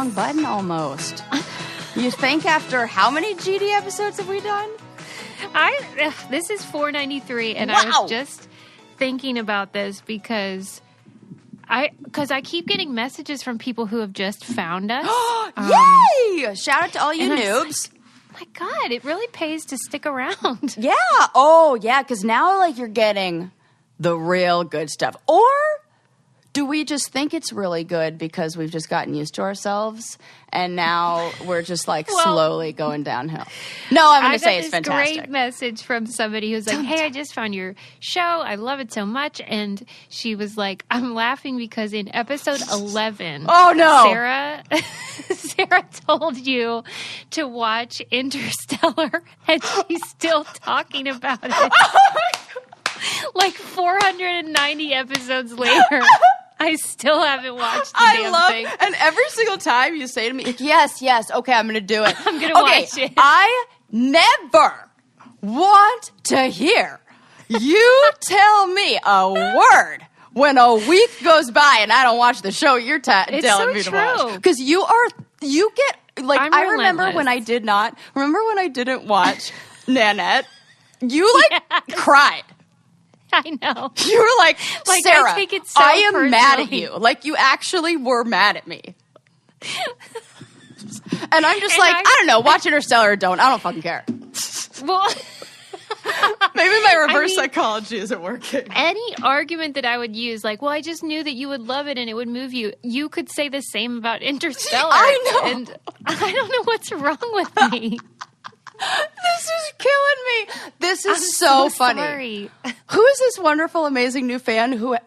wrong button almost. You think after how many GD episodes have we done? This is 493, and Wow. I was just thinking about this because I keep getting messages from people who have just found us. Yay! Shout out to all you and noobs. My God, it really pays to stick around. Yeah. Oh, yeah, because now, like, you're getting the real good stuff. Or do we just think it's really good because we've just gotten used to ourselves and now we're just, like, slowly going downhill? No, I'm going to say it's fantastic. I got this great message from somebody who's like, hey, I just found your show. I love it so much. And she was like, I'm laughing because in episode 11, oh, no. Sarah told you to watch Interstellar and she's still talking about it. Like 490 episodes later, I still haven't watched the damn thing. And every single time you say to me, yes, okay, I'm going to do it. I'm going to watch it. I never want to hear you tell me a word when a week goes by and I don't watch the show you're telling me to watch. Because you get, like, I remember when I didn't watch Nanette, you, like, cried. I know. You were like Sarah, I take it so I am personally. mad at you. Like, you actually were mad at me. And I'm just I don't know, watch Interstellar or don't. I don't fucking care. Well, maybe my reverse psychology isn't working. Any argument that I would use, like, well, I just knew that you would love it and it would move you. You could say the same about Interstellar. I know. And I don't know what's wrong with me. This is killing me. This is so funny. Sorry. Who is this wonderful, amazing new fan who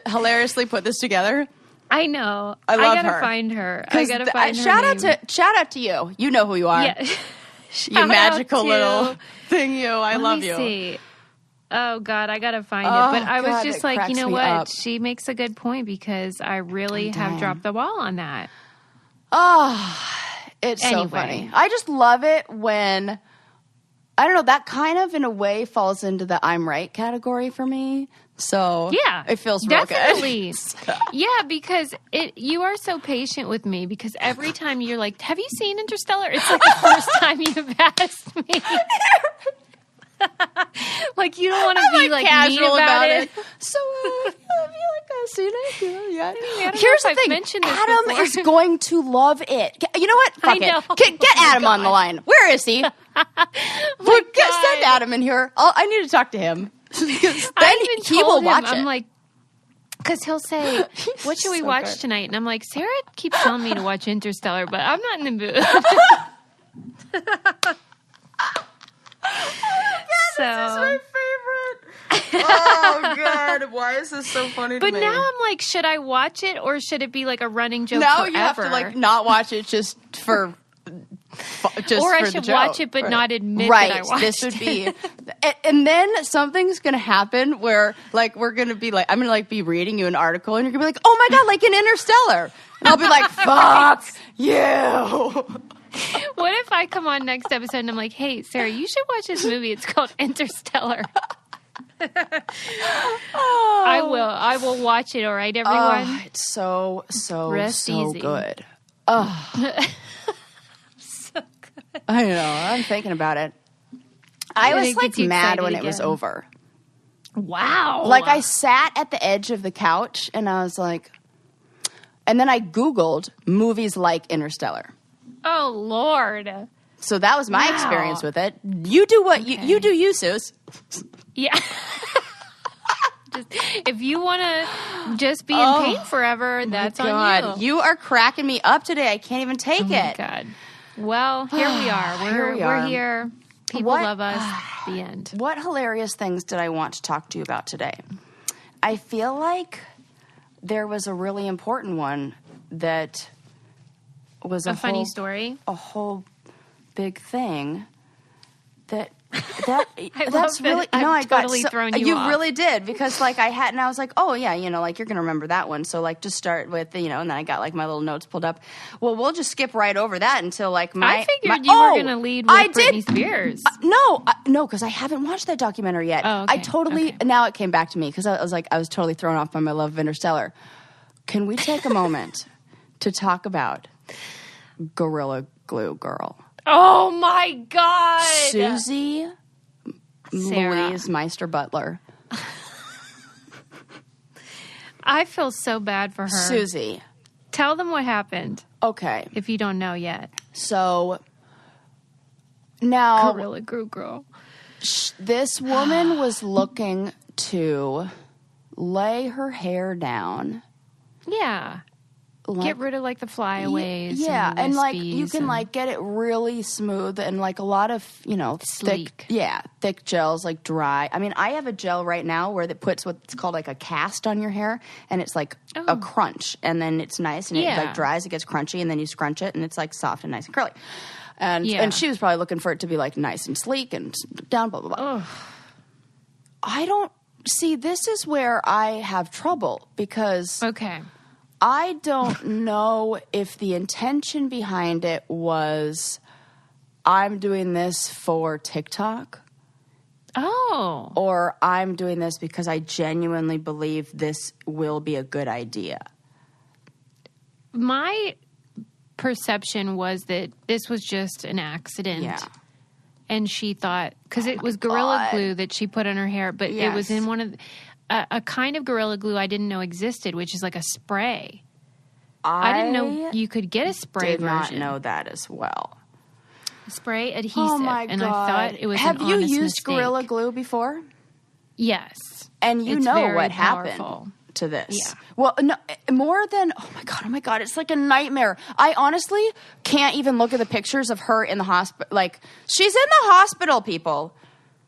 hilariously put this together? I know. I love gotta her. Find her. I gotta find her. Shout out to you. You know who you are. Yeah. You magical little thing. I love you. See. Oh God, I gotta find it. But I was just like, you know what? Up. She makes a good point because I really have dropped the ball on that. Oh. It's so funny. I just love it when, I don't know, that kind of in a way falls into the I'm right category for me. So yeah, it feels real definitely. good. Yeah, because you are so patient with me because every time you're like, have you seen Interstellar? It's like the first time you've asked me. Like, you don't want to be like casual mean about it. So, have you I've seen it? Yeah. Here's the thing. Adam is going to love it. You know what? Fuck it. Get Adam on the line. Where is he? Send Adam in here. I need to talk to him. Then he will watch it. I'm like, because he'll say, what should we watch tonight? And I'm like, Sarah keeps telling me to watch Interstellar, but I'm not in the mood. This is my favorite. Oh, God. Why is this so funny to me? But now I'm like, should I watch it or should it be like a running joke now forever? You have to, like, not watch it just for... Or I should watch it but not admit that I watched it. This would be... And then something's going to happen where, like, we're going to be like... I'm going to, like, be reading you an article and you're going to be like, oh, my God, like in Interstellar. And I'll be like, fuck you. What if I come on next episode and I'm like, hey, Sarah, you should watch this movie. It's called Interstellar. I will watch it, all right, everyone? It's so easy. good. Oh. So good. I know. I'm thinking about it. I was, like, mad when it was over. Wow. Like, I sat at the edge of the couch and I was like... And then I Googled movies like Interstellar. Oh, Lord. So that was my experience with it. You do what you do, you, Suze. Yeah. If you want to just be in pain forever, that's on you. You are cracking me up today. I can't even take it. Oh, my God. Well, here we are. We're here. People love us. The end. What hilarious things did I want to talk to you about today? I feel like there was a really important one that was a funny story. A whole big thing that's really I've totally thrown you off. You really did, because like I was like, oh yeah, like you're gonna remember that one, so like just start with and then I got like my little notes pulled up. Well, we'll just skip right over that until like I figured you were gonna lead with Britney Spears. No, because I haven't watched that documentary yet. Oh, okay. I totally now it came back to me because I was totally thrown off by my love of Interstellar. Can we take a moment to talk about Gorilla Glue girl. Oh my God. Susie Sarah. Louise Meister Butler. I feel so bad for her. Susie. Tell them what happened. Okay. If you don't know yet. So now Gorilla Glue girl. This woman was looking to lay her hair down. Yeah. Get rid of like the flyaways. Yeah, and like you can like get it really smooth and like a lot of, sleek. thick gels like dry. I mean, I have a gel right now where it puts what's called like a cast on your hair and it's like a crunch and then it's nice and it like dries, it gets crunchy and then you scrunch it and it's like soft and nice and curly. And she was probably looking for it to be like nice and sleek and down, blah, blah, blah. Ugh. I don't see, this is where I have trouble because Okay. I don't know if the intention behind it was I'm doing this for TikTok. Oh. Or I'm doing this because I genuinely believe this will be a good idea. My perception was that this was just an accident. Yeah. And she thought, because it was Gorilla Glue that she put on her hair, but it was in one of a kind of Gorilla Glue I didn't know existed, which is like a spray. I didn't know you could get a spray version. Did not know that as well. Spray adhesive. Oh my God. And I thought it was Have an honest you used mistake. Gorilla Glue before? Yes. And you It's know very what powerful. happened to this. Yeah. Well, no, more than, oh my God, it's like a nightmare. I honestly can't even look at the pictures of her in the hospital. Like, she's in the hospital, people.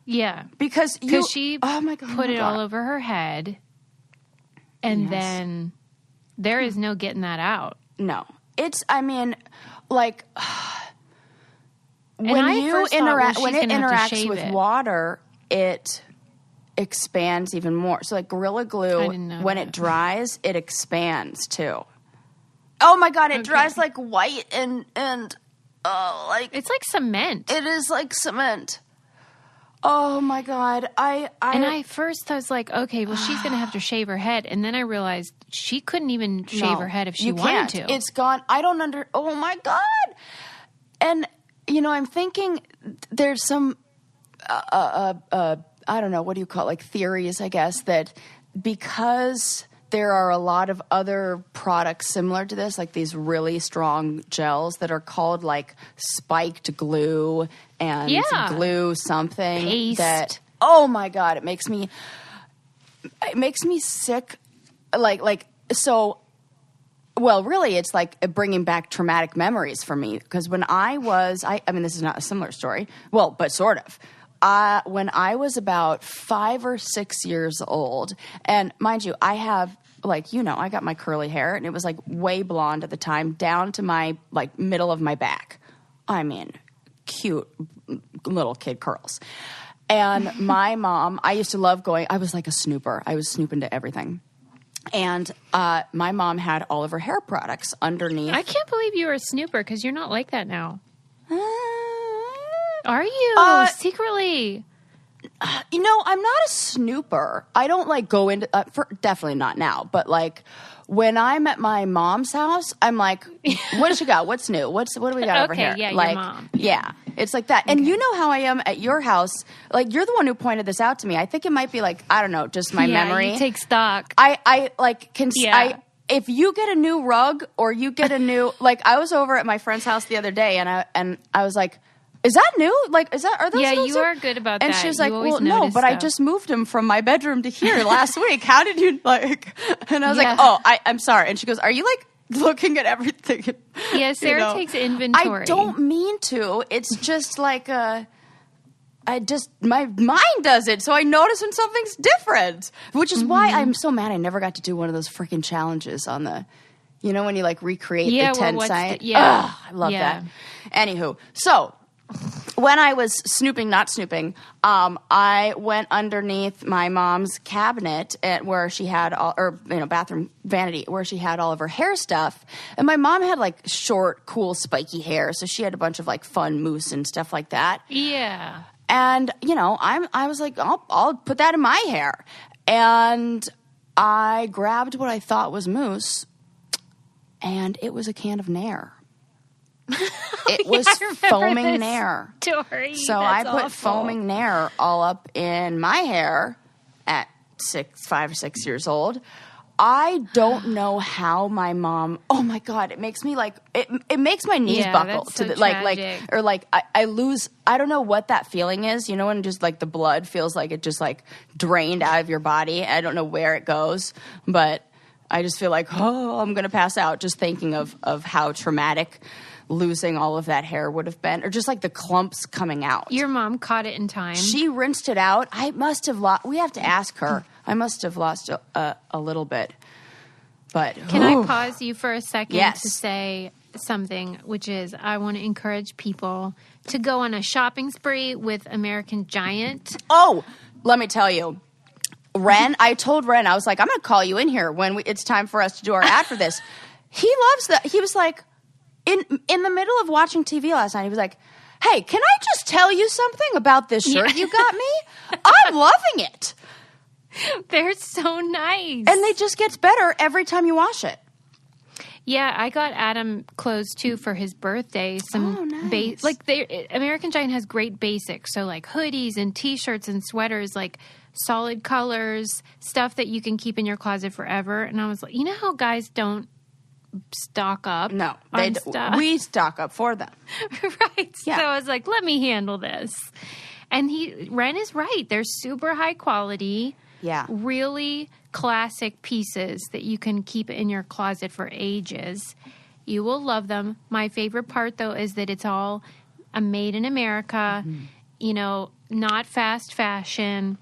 Yeah. Because she oh my God, put it God. all over her head. And then there is no getting that out. No. It's, I mean, like, when I you first thought, interact, well, when she's it gonna have to interacts shave with it. water, it expands even more. So, like, Gorilla Glue, I didn't know when that. it dries, it expands too. Oh my God, it dries like white and like It's like cement. it is like cement. Oh my God, And I first I was like, okay, well, she's going to have to shave her head. And then I realized she couldn't even shave her head if she you wanted can't. to. It's gone. I don't oh my God. And, I'm thinking there's some, I don't know, what do you call it? Like theories, I guess, that because there are a lot of other products similar to this, like these really strong gels that are called like spiked glue and glue something Paste. that, oh my God, it makes me sick. So, well, really, it's like bringing back traumatic memories for me. Because when I mean, this is not a similar story. Well, but sort of. When I was about 5 or 6 years old, and mind you, I have, I got my curly hair, and it was like way blonde at the time, down to my middle of my back. I mean, cute little kid curls. And my mom, I used to love I was like a snooper. I was snooping to everything. And my mom had all of her hair products underneath. I can't believe you were a snooper because you're not like that now. Are you? Secretly? I'm not a snooper. I don't go into definitely not now, but when I'm at my mom's house, I'm like, what does she got? What's new? What do we got over here? Yeah, your mom. Yeah, it's like that. And you know how I am at your house. You're the one who pointed this out to me. I think it might be I don't know, just my memory. You take stock. If you get a new rug or you get a new I was over at my friend's house the other day and I was like, is that new? Are those? Yeah, those you new? are good about and that. And she was You like, always well, no, notice but I stuff. just moved him from my bedroom to here last week. How did you And I was like, oh, I'm sorry. And she goes, are you looking at everything? Yeah, Sarah takes inventory. I don't mean to. It's just my mind does it. So I notice when something's different, which is why I'm so mad I never got to do one of those freaking challenges on the, when you recreate the 10 site. I love that. Anywho, so when I was not snooping, I went underneath my mom's cabinet where she had bathroom vanity where she had all of her hair stuff. And my mom had short, cool, spiky hair. So she had a bunch of fun mousse and stuff like that. Yeah. And, I was like, I'll put that in my hair. And I grabbed what I thought was mousse, and it was a can of Nair. It was foaming nair. Story. So That's I put awful. foaming nair all up in my hair at 5 or 6 years old. I don't know how my mom. Oh my God! It makes me like it makes my knees buckle that's so I lose. I don't know what that feeling is. You know, when just like the blood feels like it just like drained out of your body. I don't know where it goes, but I just feel like I'm gonna pass out just thinking of how traumatic losing all of that hair would have been, or just like the clumps coming out. Your mom caught it in time. She rinsed it out. I must have lost. We have to ask her. I must have lost a little bit. But Can I pause you for a second Yes. to say something, which is I want to encourage people to go on a shopping spree with American Giant. Oh, let me tell you. Ren, I told Ren, I was like, I'm going to call you in here when it's time for us to do our ad for this. He loves that. He was like, in the middle of watching TV last night, he was like, hey, can I just tell you something about this shirt you got me? I'm loving it. They're so nice. And it just gets better every time you wash it. Yeah, I got Adam clothes too for his birthday. Some nice. American Giant has great basics, so like hoodies and t-shirts and sweaters, like solid colors, stuff that you can keep in your closet forever. And I was like, you know how guys don't stock up? No, on stuff? we stock up for them. Right. Yeah. So I was like, let me handle this. And Ren is right. They're super high quality. Yeah. Really classic pieces that you can keep in your closet for ages. You will love them. My favorite part, though, is that it's all made in America, you know, not fast fashion.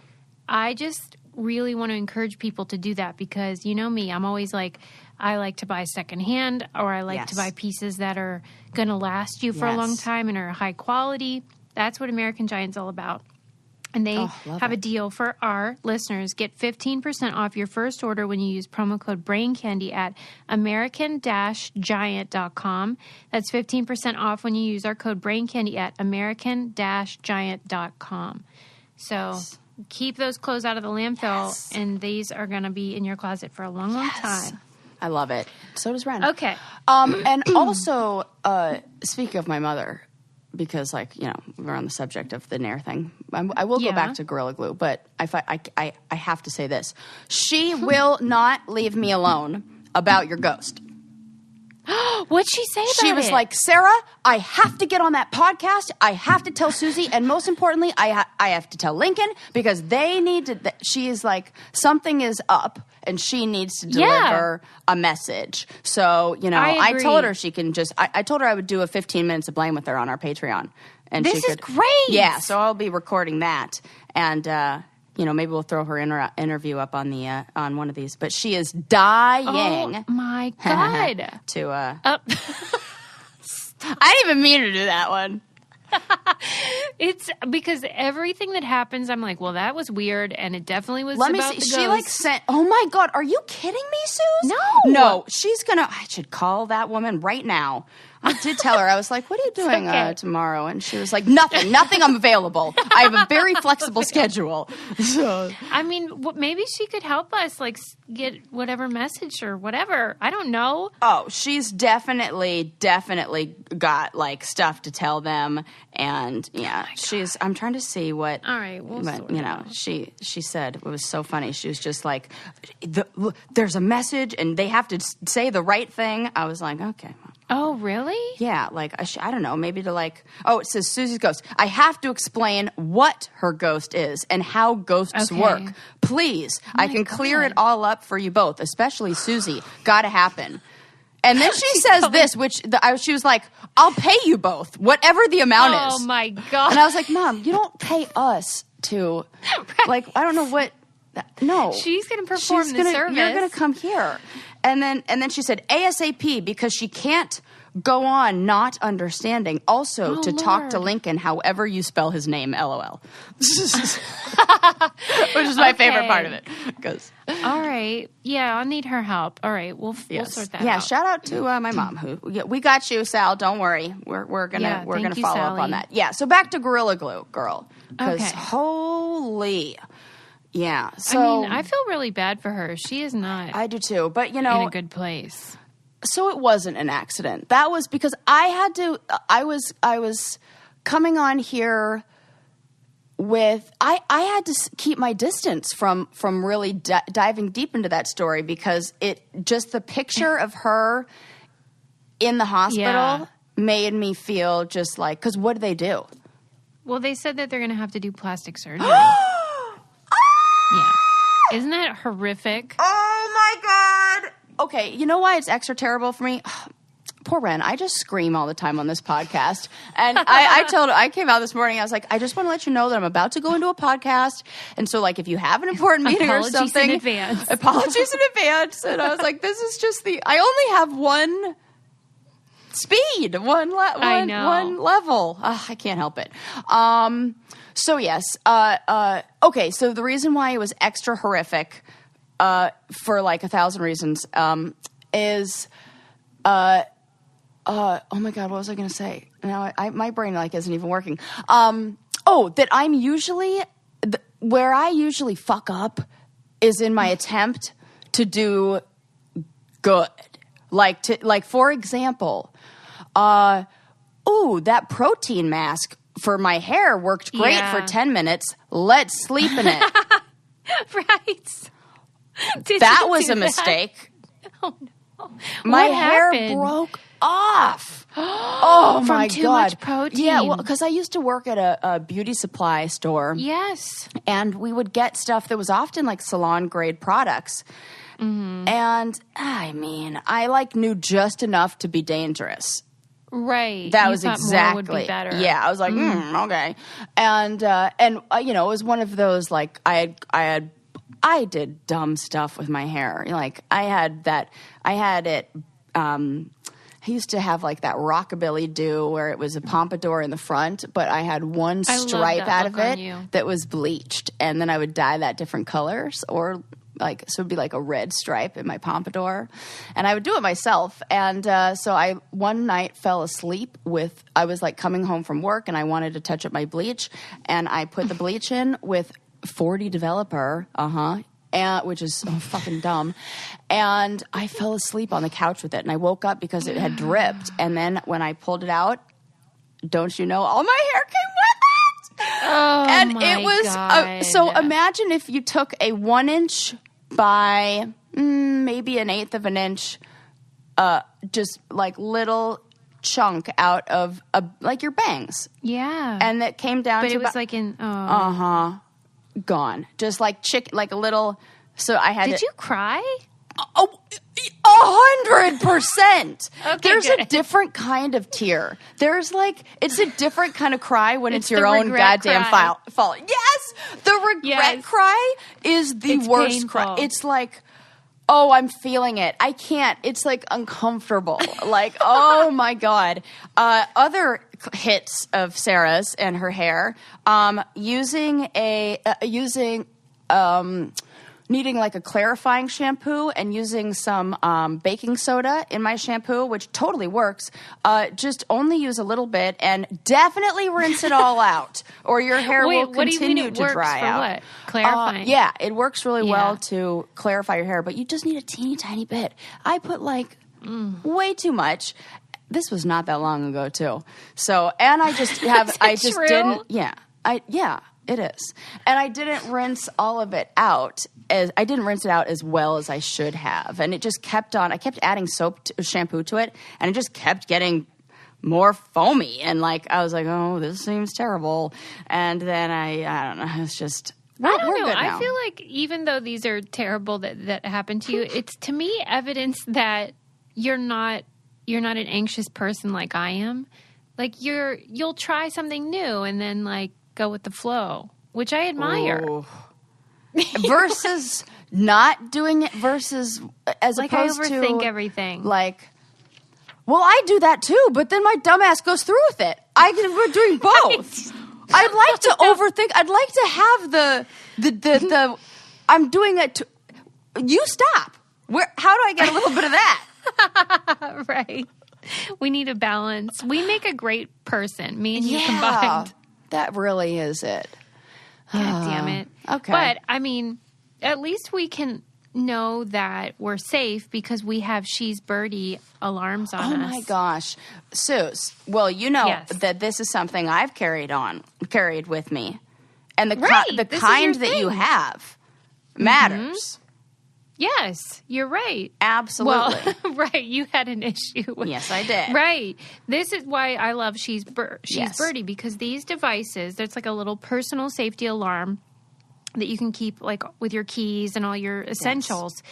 I just really want to encourage people to do that because, you know me, I'm always like, I like to buy secondhand or I like to buy pieces that are going to last you for a long time and are high quality. That's what American Giant's all about. And they have a deal for our listeners. Get 15% off your first order when you use promo code BRAINCANDY at american-giant.com. That's 15% off when you use our code BRAINCANDY at american-giant.com. So keep those clothes out of the landfill, and these are going to be in your closet for a long, long time. I love it. So does Ren. Okay. And also, speaking of my mother, because, like, you know, we're on the subject of the Nair thing. I will go back to Gorilla Glue, but I have to say this. She will not leave me alone about your ghost. What'd she say about it? She was like, Sarah, I have to get on that podcast. I have to tell Susie. And most importantly, I have to tell Lincoln because they need to. She is like, something is up and she needs to deliver a message. So, you know, I told her she can just. I told her I would do a 15 minutes of blame with her on our Patreon. And this is great. Yeah, so I'll be recording that. And, you know, maybe we'll throw her interview up on the on one of these. But she is dying. Oh, my God. to I didn't even mean to do that one. It's because everything that happens, I'm like, well, that was weird, and it definitely was Let about me the see. ghost. She like sent. Oh my God, are you kidding me, Suze? No. She's gonna. I should call that woman right now. I did tell her. I was like, "What are you doing tomorrow?" And she was like, "Nothing. I'm available. I have a very flexible schedule." So I mean, maybe she could help us, like, get whatever message or whatever. I don't know. Oh, she's definitely got like stuff to tell them, and yeah, she's. I'm trying to see what. All right, we'll sort you it know, out. she said it was so funny. She was just like, "There's a message, and they have to say the right thing." I was like, "Okay." Oh, really? Yeah, like, I don't know, maybe to like, it says Susie's ghost. I have to explain what her ghost is and how ghosts work. Please, I can clear it all up for you both, especially Susie. Gotta happen. And then she says this, which she was like, I'll pay you both, whatever the amount is. Oh, my God. And I was like, Mom, you don't pay us to, like, I don't know what. No. She's going to perform the service. You're going to come here. And then she said ASAP because she can't go on not understanding. Also to talk to Lincoln however you spell his name, LOL. Which is my favorite part of it. All right. Yeah, I'll need her help. All right. We'll sort that out. Yeah, shout out to my mom we got you, Sal. Don't worry. We're gonna follow up on that. Yeah. So back to Gorilla Glue, girl. Because holy. Yeah. So I mean, I feel really bad for her. She is not. I do too. But you know, in a good place. So it wasn't an accident. That was because I was coming on here with, I had to keep my distance from really diving deep into that story, because just the picture of her in the hospital made me feel just like, because what do they do? Well, they said that they're going to have to do plastic surgery. Yeah. Isn't that horrific? Oh my God. Okay, you know why it's extra terrible for me? Poor Ren. I just scream all the time on this podcast. And I came out this morning, I was like, I just want to let you know that I'm about to go into a podcast. And so, like, if you have an important meeting or something. Apologies in advance. And I was like, this is just I only have one speed, one level. I can't help it. So, yes. Okay, so the reason why it was extra horrific, for like 1,000 reasons, is, oh my God, what was I going to say? Now my brain like isn't even working. That I'm usually, where I usually fuck up is in my attempt to do good. Like for example, that protein mask for my hair worked great for 10 minutes. Let's sleep in it. Right. That was a mistake. Oh, no. My hair broke off. Oh, my God. From too much protein. Yeah, well, because I used to work at a beauty supply store. Yes. And we would get stuff that was often like salon-grade products. Mm-hmm. And, I mean, I knew just enough to be dangerous. Right. That was exactly. More would be better. Yeah, I was like, okay. And it was one of those, like, I did dumb stuff with my hair. Like, I used to have like that rockabilly do where it was a pompadour in the front, but I had one stripe out of it that was bleached, and then I would dye that different colors, or so it'd be like a red stripe in my pompadour, and I would do it myself. And so I one night fell asleep I was like coming home from work, and I wanted to touch up my bleach, and I put the bleach in with 40 developer, which is so fucking dumb. And I fell asleep on the couch with it, and I woke up because it had dripped. And then when I pulled it out, don't you know, all my hair came with it. Oh, and my it was God. So imagine if you took a 1 inch by maybe an eighth of an inch, just like little chunk out of like your bangs. Yeah. And that came down but to it was like in gone. Just like like a little. So I had Did you cry? Oh, 100%. Okay, There's good. a different kind of tear. There's it's a different kind of cry when it's your the own regret goddamn cry. fault. Yes, the regret cry is the worst painful. cry. It's like, oh, I'm feeling it. I can't. It's like uncomfortable. Like, oh my God. Other hits of Sarah's and her hair, needing like a clarifying shampoo and using some baking soda in my shampoo, which totally works. Just only use a little bit and definitely rinse it all out, or your hair will continue to dry out. What? Clarifying? Yeah, it works really well to clarify your hair, but you just need a teeny tiny bit. I put way too much. This was not that long ago too. So, and I just have, I just true? didn't, it is. And I didn't rinse all of it out. I didn't rinse it out as well as I should have. And it just kept on. I kept adding shampoo to it, and it just kept getting more foamy. And I was like, oh, this seems terrible. And then I don't know. It's just, I don't know. I feel like even though these are terrible that happened to you, it's to me evidence that you're not an anxious person like I am. Like you'll try something new and then go with the flow, which I admire. Ooh. Versus not doing it, versus as opposed to I overthink everything. Well, I do that too, but then my dumbass goes through with it. We're doing both. I'd like to overthink. I'd like to have the I'm doing it. You stop. How do I get a little bit of that? Right. We need a balance. We make a great person. Me and you combined. That really is it. God damn it. Okay. But, I mean, at least we can know that we're safe because we have She's Birdie alarms on us. Oh my gosh. Suze, well, you know Yes. that this is something I've carried with me. And the Right. the This is kind your that you thing. have matters. Yes, you're right. Absolutely. Well, right. You had an issue with Yes, I did. Right. This is why I love She's Yes. Birdie, because these devices, there's like a little personal safety alarm that you can keep like with your keys and all your essentials.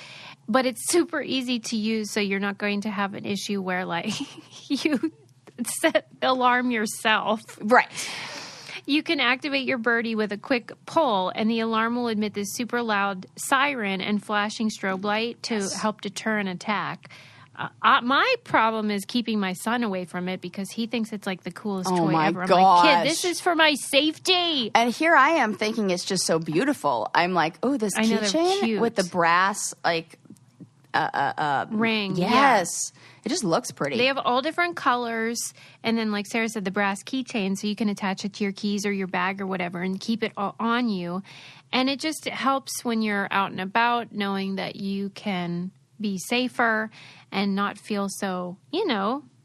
But it's super easy to use, so you're not going to have an issue where like you set the alarm yourself. Right. You can activate your Birdie with a quick pull, and the alarm will emit this super loud siren and flashing strobe light to help deter an attack. My problem is keeping my son away from it because he thinks it's like the coolest toy my ever. I'm gosh. like, kid, this is for my safety. And here I am thinking it's just so beautiful. I'm like, oh, this I know, they're keychain cute. with the brass like Ring. yes. It just looks pretty. They have all different colors. And then, like Sarah said, the brass keychain, so you can attach it to your keys or your bag or whatever and keep it all on you. And it just helps when you're out and about, knowing that you can be safer and not feel so,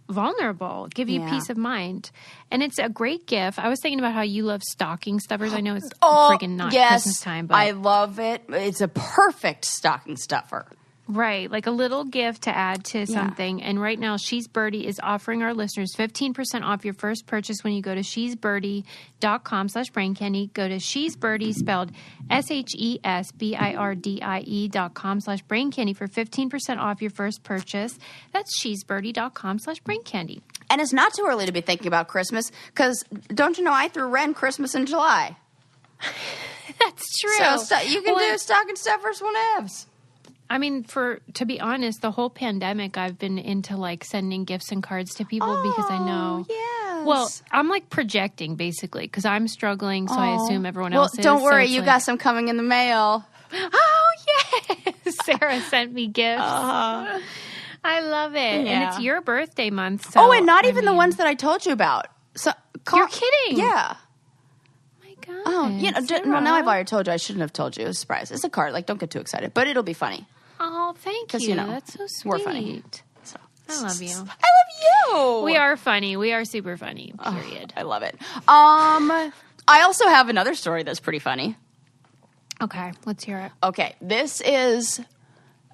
vulnerable. Give you Yeah. peace of mind. And it's a great gift. I was thinking about how you love stocking stuffers. I know it's Oh, freaking not yes, Christmas time, but I love it. It's a perfect stocking stuffer. right, like a little gift to add to something. And right now, She's Birdie is offering our listeners 15% off your first purchase when you go to shesbirdie.com/braincandy. Go to She's Birdie, spelled SHESBIRDIE.com/braincandy for 15% off your first purchase. That's shesbirdie.com/braincandy. And it's not too early to be thinking about Christmas because don't you know I threw Ren Christmas in July. That's true. So you can do stocking stuffers whenevs. I mean, to be honest, the whole pandemic, I've been into like sending gifts and cards to people because I know. Yes. Well, I'm like projecting basically because I'm struggling, so I assume everyone else is. Don't worry, so you it's got some coming in the mail. Oh, yes! Sarah sent me gifts. I love it. Yeah. And it's your birthday month. So, and not even the ones that I told you about. So You're kidding. Yeah. my God. Oh, well, now I've already told you. I shouldn't have told you. It was a surprise. It's a card. Like, don't get too excited. But it'll be funny. Oh, thank 'Cause, you. That's so sweet. we're funny. So. I love you. I love you. We are funny. We are super funny, period. I love it. I also have another story that's pretty funny. Okay, let's hear it. Okay, this is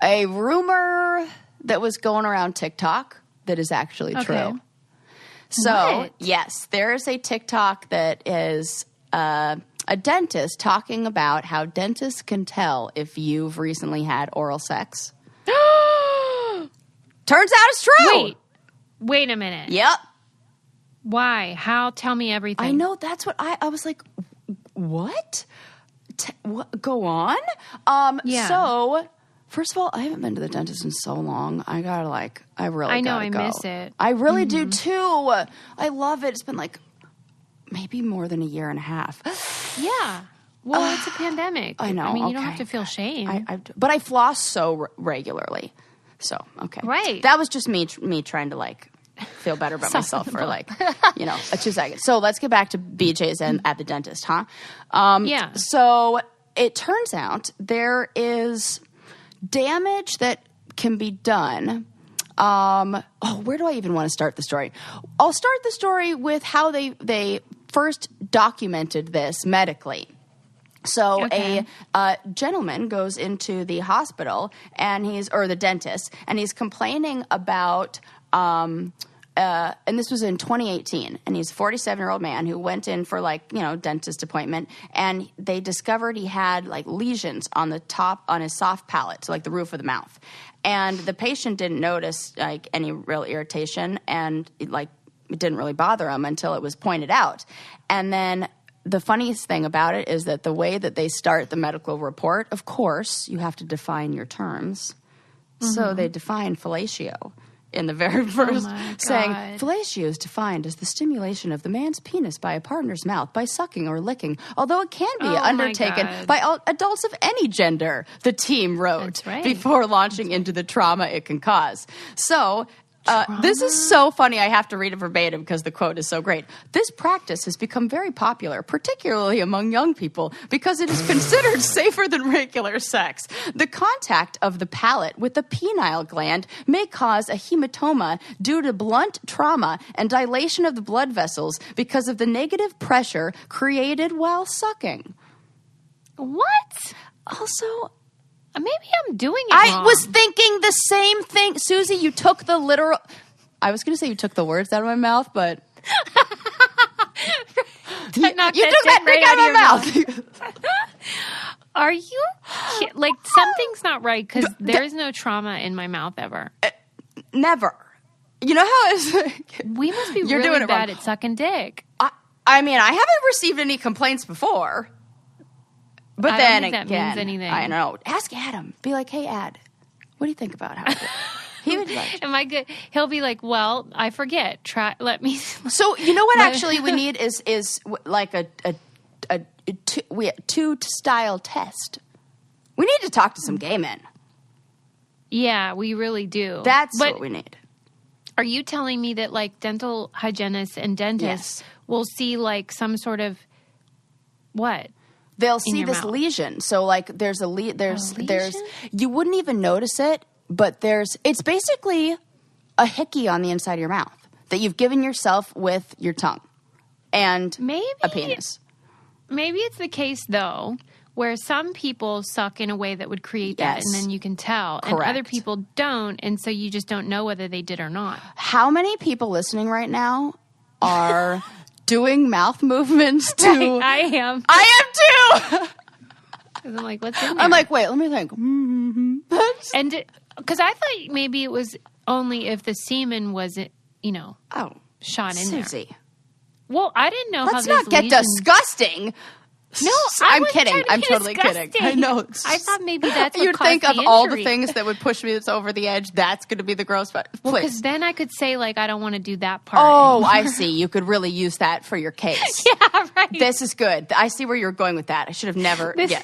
a rumor that was going around TikTok that is actually true. Okay. So, What? yes, there is a TikTok that is a dentist talking about how dentists can tell if you've recently had oral sex. Turns out it's true. Wait a minute. Yep. Why? How? Tell me everything. I know. That's what I was like, what? What? Go on. Yeah. So, first of all, I haven't been to the dentist in so long. I really gotta go. miss it. I really do too. I love it. It's been like maybe more than a year and a half. Yeah. Well, it's a pandemic. I know. I mean, you don't okay. have to feel shame. But I floss so regularly. So, okay. Right. That was just me trying to like feel better about myself for like, a 2 seconds. So let's get back to BJ's and at the dentist, huh? Yeah. So it turns out there is damage that can be done. Where do I even want to start the story? I'll start the story with how they first documented this medically. So Okay. a gentleman goes into the hospital or the dentist, and he's complaining about, and this was in 2018, and he's a 47-year-old man who went in for dentist appointment, and they discovered he had like lesions on his soft palate, so like the roof of the mouth. And the patient didn't notice like any real irritation, and it didn't really bother him until it was pointed out. And then the funniest thing about it is that the way that they start the medical report, of course, you have to define your terms. Mm-hmm. So they define fellatio in the very first, saying fellatio is defined as the stimulation of the man's penis by a partner's mouth by sucking or licking, although it can be undertaken by adults of any gender, the team wrote before launching into the trauma it can cause. So This is so funny. I have to read it verbatim because the quote is so great. This practice has become very popular, particularly among young people, because it is considered safer than regular sex. The contact of the palate with the penile gland may cause a hematoma due to blunt trauma and dilation of the blood vessels because of the negative pressure created while sucking. What? Also, maybe I'm doing it I wrong. was thinking the same thing. Susie, you took the literal... I was going to say you took the words out of my mouth, but... you took that thing out of my mouth. Are you... Like, something's not right because there's no trauma in my mouth ever. Never. You know how it's like... We must be You're really doing it bad wrong. at sucking dick. I mean, I haven't received any complaints before. But I then don't think again, that means anything. I know. Ask Adam. Be like, hey, Ad, what do you think about how he would like... Am I good? He'll be like, well, I forget. Let me... So, you know what actually we need is like a two-style test. We need to talk to some gay men. Yeah, we really do. That's what we need. Are you telling me that, like, dental hygienists and dentists will see, like, some sort of... What? They'll see this mouth. lesion. So, like, there's a there's lesion? you wouldn't even notice it, but it's basically a hickey on the inside of your mouth that you've given yourself with your tongue and a penis. Maybe it's the case, though, where some people suck in a way that would create that, and then you can tell. Correct. And other people don't, and so you just don't know whether they did or not. How many people listening right now are doing mouth movements to... Right, I am too! Because I'm like, what's in there? I'm like, wait, let me think. And because I thought maybe it was only if the semen was, shot in Susie. there. Well, I didn't know Let's how not get disgusting. No, I'm kidding. I'm totally disgusting. kidding. I know. I thought maybe that's what You'd caused think the of injury. all the things that would push me that's over the edge. That's going to be the gross part. Because then I could say, like, I don't want to do that part. Oh, anymore. I see. You could really use that for your case. Yeah, right. This is good. I see where you're going with that. I should have never. Yeah.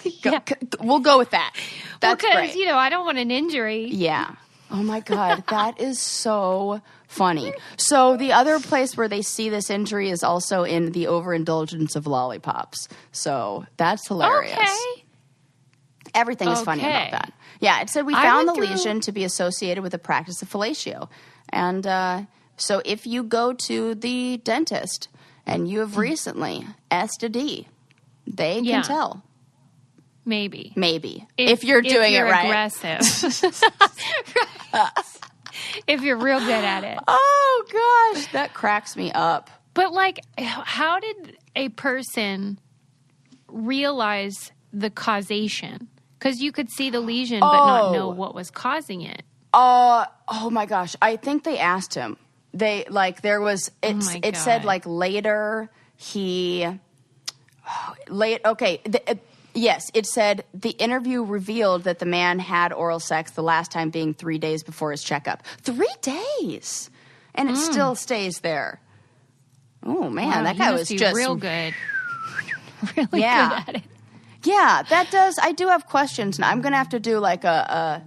We'll go with that. That's because, great. I don't want an injury. Yeah. Oh my God. That is so funny. So the other place where they see this injury is also in the overindulgence of lollipops. So that's hilarious. Okay. Everything is funny about that. Yeah, it said we found the lesion to be associated with the practice of fellatio. And so if you go to the dentist and you have recently S to D, they can tell. Maybe. If you're doing it right. Aggressive. If you're real good at it. Oh, gosh. That cracks me up. But, like, how did a person realize the causation? Because you could see the lesion but not know what was causing it. Oh, my gosh. I think they asked him. They, like, there was, it said, like, later yes, it said the interview revealed that the man had oral sex the last time being 3 days before his checkup. 3 days! And it still stays there. Oh, man, that guy was just... real good. Really good at it. Yeah, that does... I do have questions. Now, I'm going to have to do, like, a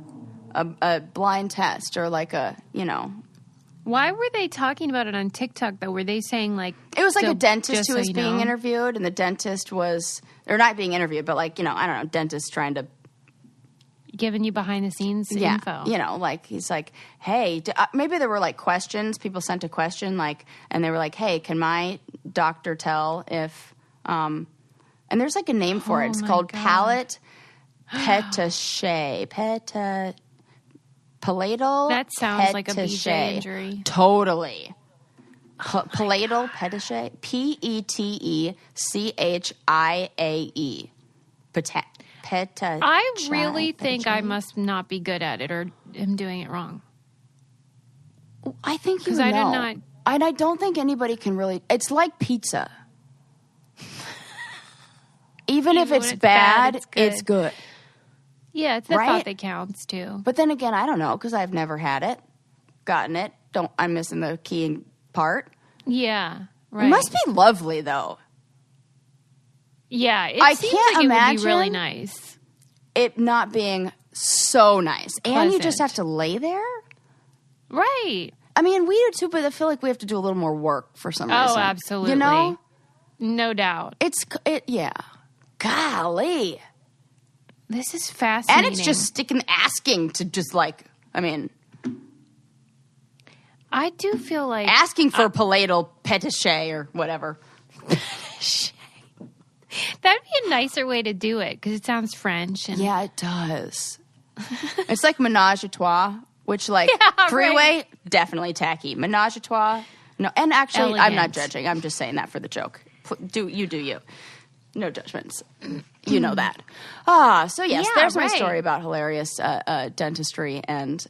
blind test or, like, Why were they talking about it on TikTok, though? Were they saying, like... It was like a dentist who was being interviewed, and the dentist was... Or not being interviewed, but, like, I don't know, dentist trying to... Giving you behind-the-scenes info. Like, he's like, hey... maybe there were, like, questions. People sent a question, like... And they were like, hey, can my doctor tell if... and there's, like, a name for it. It's called palate petache. Palatal That sounds like a BJ petache. injury. Totally. Palatal petache. Petachiae. Petache. I really think I must not be good at it or am doing it wrong. I think you Because know. I did not... And I don't think anybody can really... It's like pizza. Even if it's bad, it's good. Yeah, it's the thought that counts, too. But then again, I don't know, because I've never had it, gotten it. I'm missing the key part. Yeah, right. It must be lovely, though. Yeah, I seems can't like imagine it would be really nice. It not being so nice. And you just Pleasant. have to lay there? Right. I mean, we do too, but I feel like we have to do a little more work for some reason. Oh, absolutely. You know? No doubt. Yeah. Golly. This is fascinating. And it's just asking to just I do feel like... asking for palatal pétaché or whatever. That'd be a nicer way to do it, because it sounds French. And... Yeah, it does. It's like ménage à trois, which three-way, definitely tacky. Ménage à trois, no. And actually, Elegant. I'm not judging. I'm just saying that for the joke. Do you. No judgments. You know that. So yes, there's my story about hilarious dentistry and,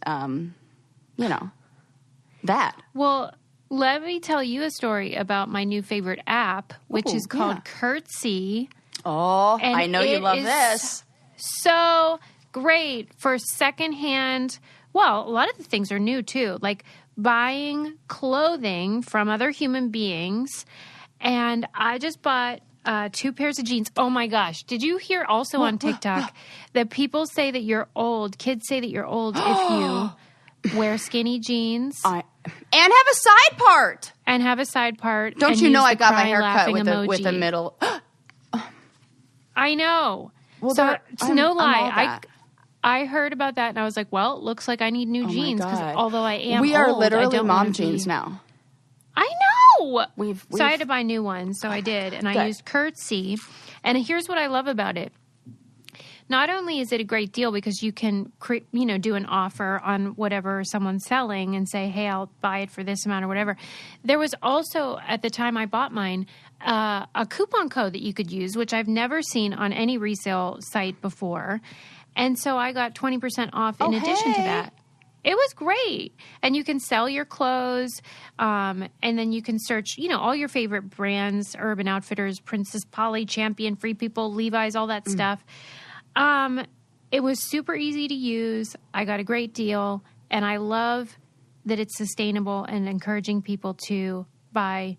that. Well, let me tell you a story about my new favorite app, which is called Curtsy. Oh, I know you love this. So great for secondhand. Well, a lot of the things are new too, like buying clothing from other human beings. And I just bought 2 pairs of jeans. Oh my gosh. Did you hear also on TikTok that people say that you're old, kids say that you're old if you wear skinny jeans? And have a side part. And have a side part. Don't you know I got my hair cut with a middle? I know. Well, so it's no lie. I heheard about that and I was like, well, it looks like I need new jeans because although I am we are old, literally mom jeans now. I know. So I had to buy new ones, so I did, and I used Curtsy. And here's what I love about it. Not only is it a great deal because you can, do an offer on whatever someone's selling and say, hey, I'll buy it for this amount or whatever. There was also, at the time I bought mine, a coupon code that you could use, which I've never seen on any resale site before. And so I got 20% off in addition to that. It was great. And you can sell your clothes, and then you can search, all your favorite brands, Urban Outfitters, Princess Polly, Champion, Free People, Levi's, all that stuff. It was super easy to use. I got a great deal, and I love that it's sustainable and encouraging people to buy,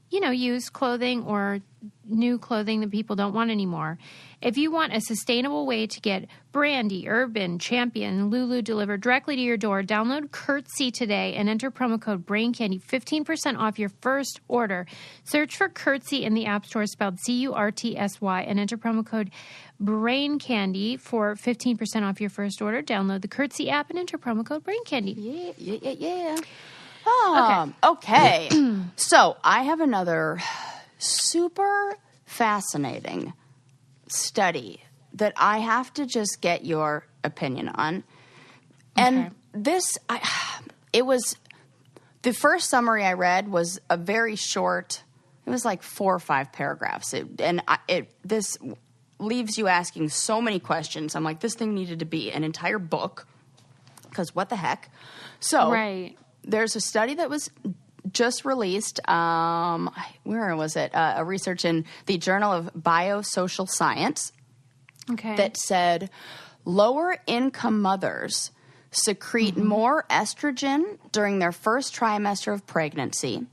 used clothing or new clothing that people don't want anymore. If you want a sustainable way to get Brandy, Urban, Champion, Lulu delivered directly to your door, download Curtsy today and enter promo code BRAINCANDY, 15% off your first order. Search for Curtsy in the App Store spelled CURTSY and enter promo code BRAINCANDY for 15% off your first order. Download the Curtsy app and enter promo code BRAINCANDY. Yeah. Okay. So I have another super fascinating study that I have to just get your opinion on. And it was, the first summary I read was a very short, it was like 4 or 5 paragraphs. This leaves you asking so many questions. I'm like, this thing needed to be an entire book, because what the heck? So there's a study that was just released, where was it? A research in the Journal of Biosocial Science that said lower income mothers secrete more estrogen during their first trimester of pregnancy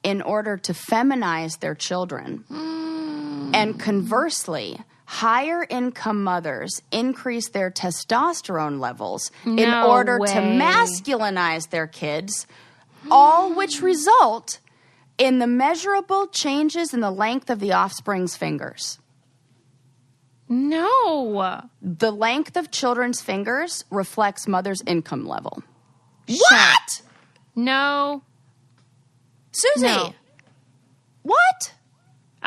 in order to feminize their children. And conversely, higher income mothers increase their testosterone levels in order to masculinize their kids, all which result in the measurable changes in the length of the offspring's fingers. No. The length of children's fingers reflects mother's income level. What? No. Susie. No. What?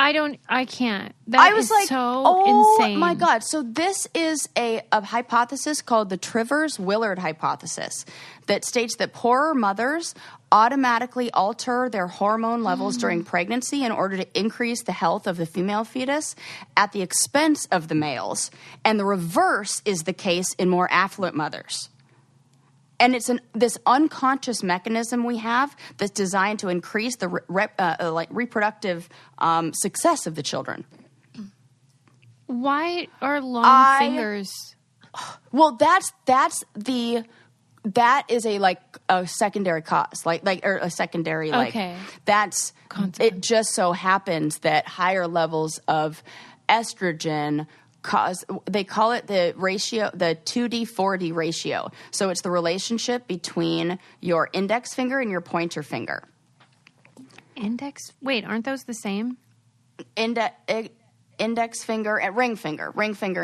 I can't. That is so insane. Oh my God. So this is a hypothesis called the Trivers-Willard hypothesis that states that poorer mothers automatically alter their hormone levels during pregnancy in order to increase the health of the female fetus at the expense of the males. And the reverse is the case in more affluent mothers. And it's this unconscious mechanism we have that's designed to increase the reproductive success of the children. Why are long fingers? Well, that is a secondary cause, or a secondary that's consequence. It just so happens that higher levels of estrogen they call it the ratio, the 2D4D ratio. So it's the relationship between your index finger and your pointer finger. Wait, aren't those the same? Index finger and ring finger,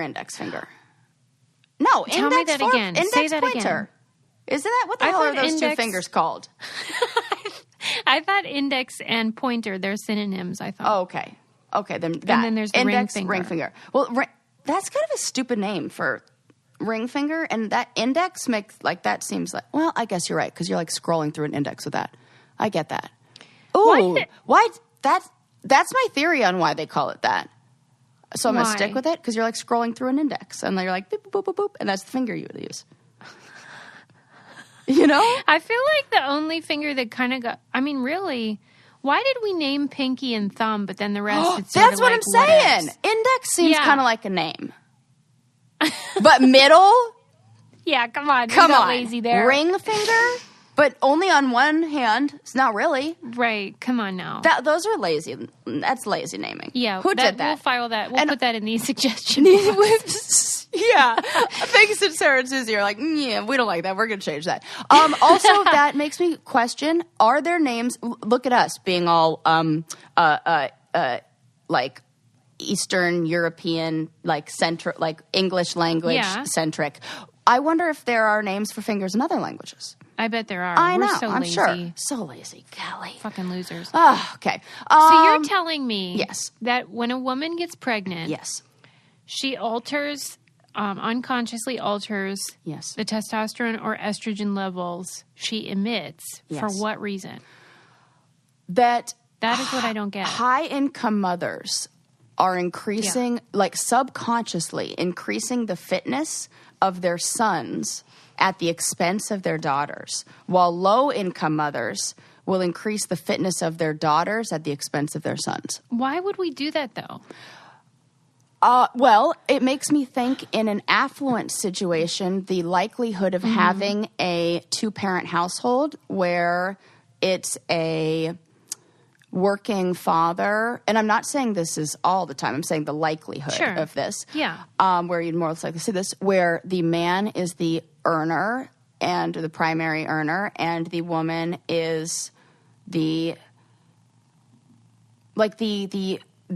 index finger. No, tell me that again. Index Say that pointer. Again. Isn't that what the hell are those two fingers called? I thought index and pointer, they're synonyms. I thought. Oh, okay. Okay, then that. And then there's the index, ring finger. Well, that's kind of a stupid name for ring finger, and that index makes that seems like. Well, I guess you're right because you're scrolling through an index with that. I get that. Ooh, why? That's my theory on why they call it that. So I'm gonna stick with it because you're scrolling through an index, and you're boop boop boop boop boop, and that's the finger you would use. You know, I feel like the only finger that kind of got. I mean, really. Why did we name pinky and thumb, but then the rest? It's that's what I'm saying. Index seems kind of like a name, but middle. Yeah, come on, you're not lazy there. Ring finger, but only on one hand. It's not really right. Come on now. Those are lazy. That's lazy naming. Yeah, who did that? We'll file that. We'll put that in the suggestion. Yeah, thanks to Sarah and Susie are yeah, we don't like that. We're going to change that. Also, that makes me question: are there names? Look at us being all Eastern European, English language centric. I wonder if there are names for fingers in other languages. I bet there are. I know. So I'm lazy. sure. So lazy, golly. Fucking losers. Oh, okay. So you're telling me, yes, that when a woman gets pregnant, yes, she alters. Unconsciously alters the testosterone or estrogen levels she emits. For what reason? That is what I don't get. High-income mothers are increasing, subconsciously increasing the fitness of their sons at the expense of their daughters, while low-income mothers will increase the fitness of their daughters at the expense of their sons. Why would we do that, though? Well, it makes me think in an affluent situation, the likelihood of having a two-parent household where it's a working father, and I'm not saying this is all the time, I'm saying the likelihood of this. Yeah. Where you'd more likely see this, where the man is the earner and the primary earner, and the woman is the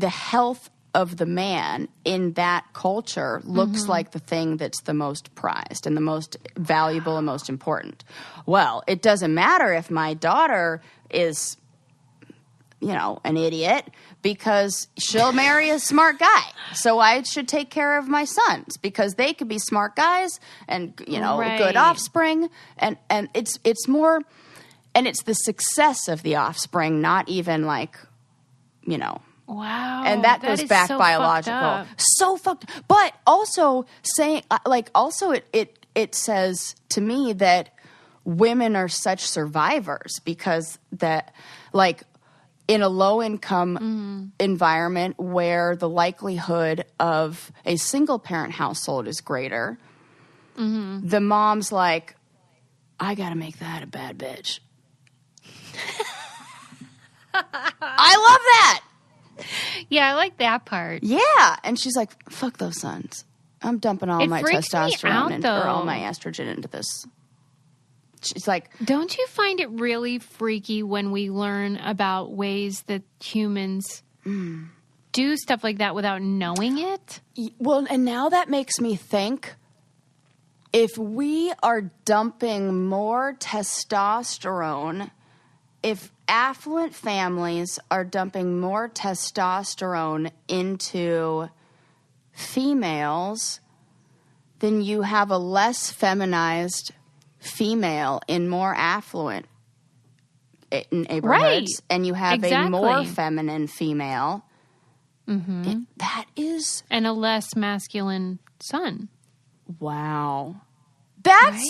health of the man in that culture looks like the thing that's the most prized and the most valuable and most important. Well, it doesn't matter if my daughter is, an idiot, because she'll marry a smart guy. So I should take care of my sons because they could be smart guys and, good offspring. And it's more, and it's the success of the offspring, not even Wow. And that goes back so biological. So fucked. But also saying, it says to me that women are such survivors because that, in a low income environment where the likelihood of a single parent household is greater, the mom's I got to make that a bad bitch. I love that. Yeah, I like that part. Yeah. And she's like, fuck those sons. I'm dumping all my testosterone or all my estrogen into this. She's like, don't you find it really freaky when we learn about ways that humans do stuff like that without knowing it? Well, and now that makes me think, if we are dumping more testosterone, if affluent families are dumping more testosterone into females, then you have a less feminized female in more affluent neighborhoods, right. And you have a more feminine female. That is... And a less masculine son. Wow. That's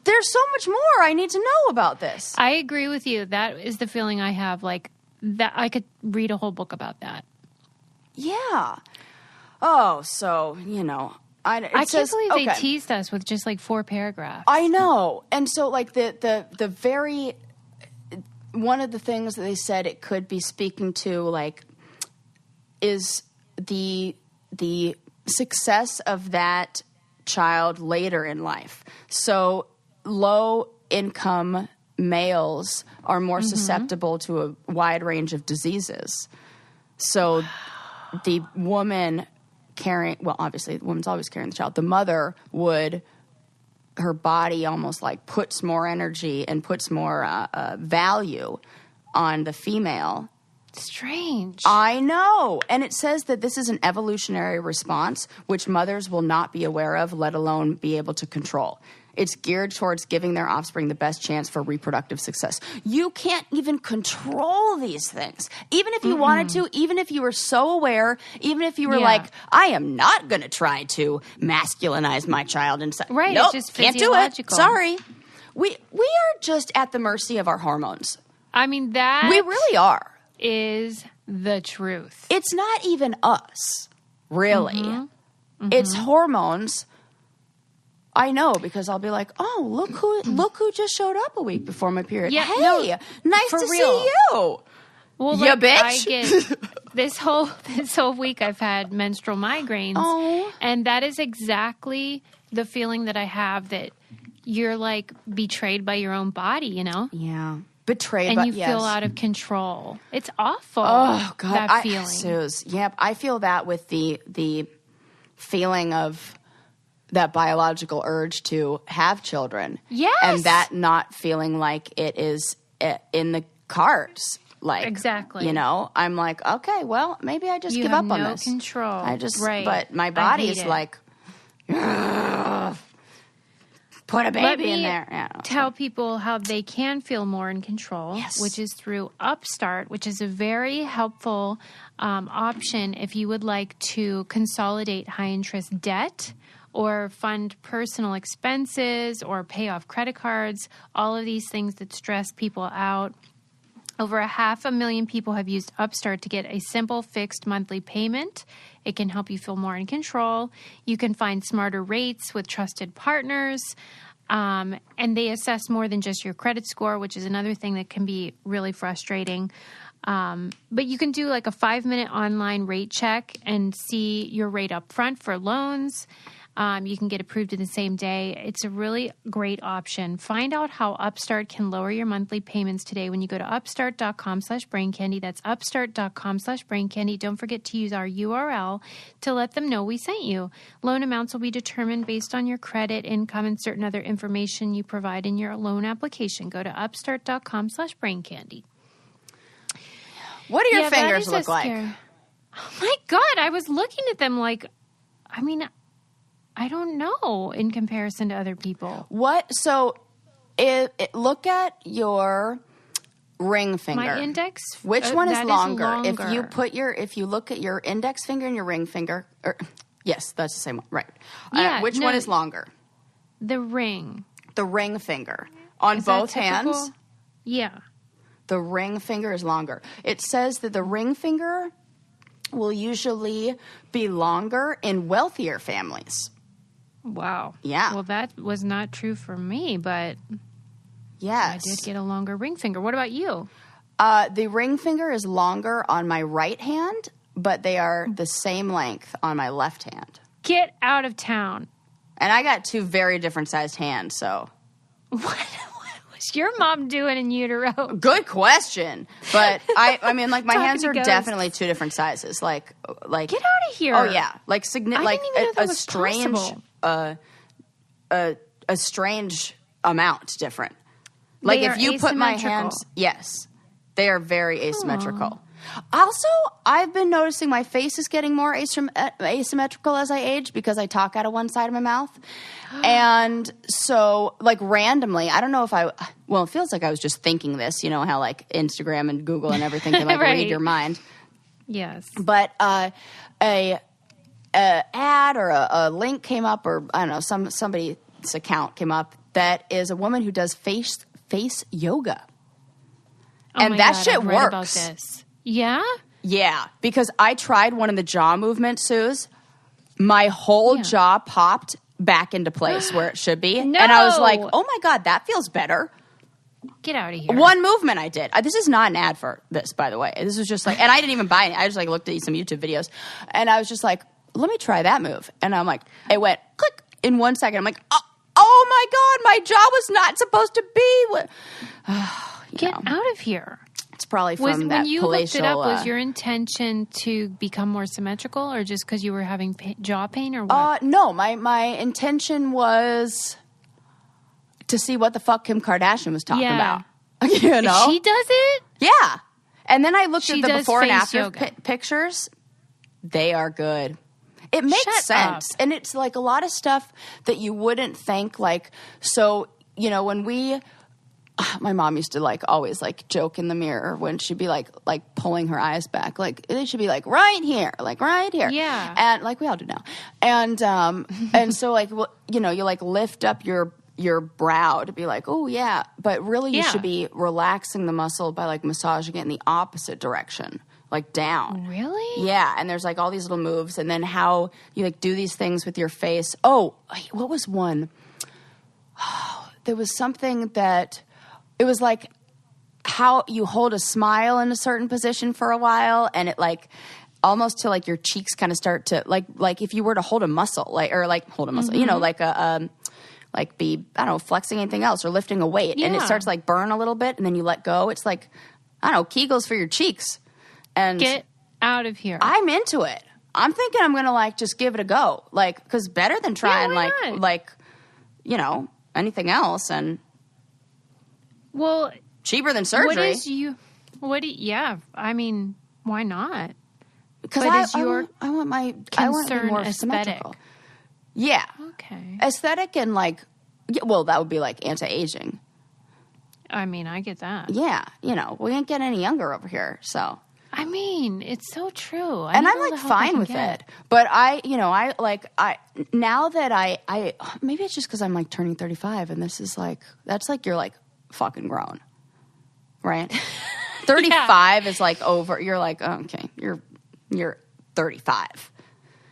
there's so much more I need to know about this. I agree with you. That is the feeling I have. That I could read a whole book about that. Yeah. Oh, so, I can't believe they teased us with just 4 paragraphs. I know. And so the very, one of the things that they said it could be speaking to is the success of that child later in life. So low income males are more susceptible to a wide range of diseases. So the woman carrying, well, obviously the woman's always carrying the child. The mother would, her body almost like puts more energy and puts more value on the female. Strange. I know. And it says that this is an evolutionary response which mothers will not be aware of, let alone be able to control. It's geared towards giving their offspring the best chance for reproductive success. You can't even control these things. Even if you wanted to, even if you were so aware, even if you were like, I am not going to try to masculinize my child. And right, nope, it's just can't do it. Sorry. We are just at the mercy of our hormones. I mean, that... We really are. Is the truth. It's not even us, really. It's hormones. I know, because I'll be like, oh, look who just showed up a week before my period. Yeah, hey, nice to see you. Well, yeah, like, bitch. I get this whole week I've had menstrual migraines, and that is exactly the feeling that I have, that you're like betrayed by your own body, you know? Yeah. Betrayed, and but you yes. feel out of control. It's awful. Oh God, that feeling. Suze, yep, I feel that with the feeling of that biological urge to have children. Yes, and that not feeling like it is in the cards. Like exactly, you know, I'm like, okay, well, maybe I just give up on this. Control. I just, but my body is like. Put a baby in there. Yeah, tell people how they can feel more in control, which is through Upstart, which is a very helpful option if you would like to consolidate high-interest debt or fund personal expenses or pay off credit cards, all of these things that stress people out. Over 500,000 people have used Upstart to get a simple fixed monthly payment. It can help you feel more in control. You can find smarter rates with trusted partners. And they assess more than just your credit score, which is another thing that can be really frustrating. But you can do like a 5-minute online rate check and see your rate up front for loans. You can get approved in the same day. It's a really great option. Find out how Upstart can lower your monthly payments today when you go to upstart.com/braincandy. That's upstart.com/braincandy. Don't forget to use our URL to let them know we sent you. Loan amounts will be determined based on your credit, income, and certain other information you provide in your loan application. Go to upstart.com/braincandy. What do your fingers look like? Oh my God, I was looking at them like, I mean, I don't know in comparison to other people. What? So, look at your ring finger. My index. Which one is longer? If you look at your index finger and your ring finger, yes, that's the same one, right? Yeah. Which one is longer? The ring. The ring finger on both hands. Yeah. The ring finger is longer. It says that the ring finger will usually be longer in wealthier families. Wow. Yeah. Well, that was not true for me, but yes, I did get a longer ring finger. What about you? The ring finger is longer on my right hand, but they are the same length on my left hand. Get out of town. And I got two very different sized hands, so. What was your mom doing in utero? Good question. But I mean, like, my hands are definitely two different sizes. Like. Get out of here. Oh yeah, like a strange amount different. Like if you put my hands, yes, they are very asymmetrical. Also, I've been noticing my face is getting more asymmetrical as I age because I talk out of one side of my mouth. And so, like, randomly, I don't know if it feels like I was just thinking this, you know, how like Instagram and Google and everything can like read your mind. Yes. But a ad or a link came up, or I don't know, somebody's account came up that is a woman who does face yoga. And that shit works. About this. Yeah? Yeah, because I tried one in the jaw movement, Suze. My whole jaw popped back into place where it should be. No. And I was like, oh my God, that feels better. Get out of here. One movement I did. This is not an ad for this, by the way. This was just like, and I didn't even buy it. I just like looked at some YouTube videos, and I was just like, let me try that move. And I'm like, it went click in 1 second. I'm like, oh my God, my jaw was not supposed to be. Get out of here. It's probably from that when you palatial, looked it up, was your intention to become more symmetrical, or just because you were having jaw pain, or what? No, my intention was to see what the fuck Kim Kardashian was talking about. You know? She does it? Yeah. And then I looked at the before and after pictures. They are good. It makes sense. And it's like a lot of stuff that you wouldn't think, like, so, you know, when my mom used to like always like joke in the mirror when she'd be like pulling her eyes back, like they should be like right here, yeah, and like we all do now, and so like, well, you know, you like lift up your brow to be like, oh yeah, but really you should be relaxing the muscle by like massaging it in the opposite direction, like down. Really? Yeah. And there's like all these little moves, and then how you like do these things with your face. Oh, what was one? Oh, there was something that it was like how you hold a smile in a certain position for a while, and it like almost till like your cheeks kind of start to like if you were to hold a muscle, you know, like a like be, I don't know, flexing anything else or lifting a weight, and it starts to like burn a little bit, and then you let go. It's like, I don't know, Kegels for your cheeks. And get out of here. I'm into it. I'm thinking I'm gonna like just give it a go, like, because better than trying like you know, anything else, and well, cheaper than surgery. Yeah, I mean, why not? Because I want my concern more aesthetic. symmetrical. Yeah. Okay. Aesthetic and like, well, that would be like anti-aging. I mean, I get that. Yeah. You know, we ain't getting any younger over here, so. I mean, it's so true. And I'm like fine with it. But now that I maybe it's just because I'm like turning 35, and this is like, that's like you're like fucking grown. Right? 35 is like over. You're like, oh, okay, you're 35.